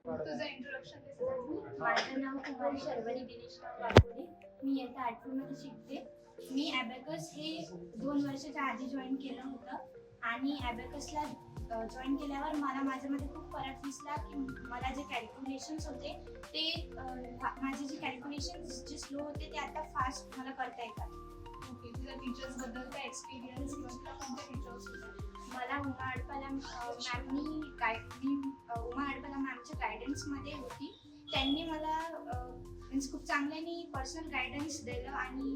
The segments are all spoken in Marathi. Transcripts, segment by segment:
तुझं इंट्रोडक्शन दे. माझं नाव कुमारी शर्वरी दिनेशराव वाघोरे. मी इयत्ता 8वीमध्ये शिकते. मी ॲबॅकस हे 2 वर्षाच्या आधी जॉईन केलं होतं आणि ॲबॅकसला जॉईन केल्यावर मला माझ्यामध्ये खूप फरक दिसला की मला जे कॅल्क्युलेशन्स होते ते माझे जे कॅल्क्युलेशन्स जे स्लो होते ते आता फास्ट मला करता येतात. ओके, तुझ्या टीचर्सबद्दल काय एक्सपिरियन्स किंवा तुला कोणते टीचर्स होते? मला उमा अडपाला उमा अडपाला मॅमच्या गायडन्समध्ये होती. त्यांनी मला मीन्स खूप चांगल्याने पर्सनल गायडन्स दिलं आणि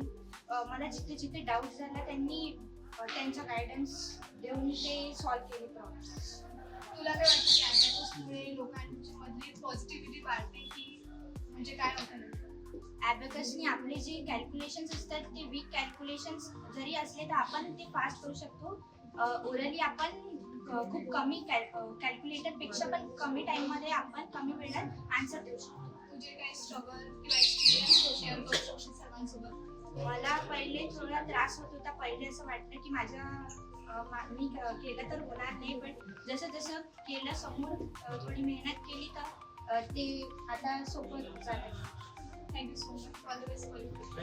मला जिथे जिथे डाऊट झाला त्यांनी त्यांचा गायडन्स देऊन ते सॉल्व केले प्रॉब्लेम्स. तुला काय वाटतं की ॲबॅकसमुळे लोकांमध्ये पॉझिटिव्हिटी वाढते की म्हणजे काय होतं नेमकं? ॲबॅकसने आपले जे कॅल्क्युलेशन्स असतात ते वीक कॅल्क्युलेशन्स जरी असले तर आपण ते फास्ट करू शकतो. ओरली आपण खूप कमी कॅल्क्युलेटरपेक्षा पण कमी टाईममध्ये आपण कमी वेळात आन्सर देऊ शकतो. तुझे काही स्ट्रगल किंवा एक्सपिरियन्स शेअर करू शकशील सर्वांसोबत? मला पहिले थोडा त्रास होत होता. पहिले असं वाटलं की मी केलं तर होणार नाही, पण जसं जसं केलं समोर थोडी मेहनत केली तर ते आता सोपं झालं. Thank you so much. All the best for you.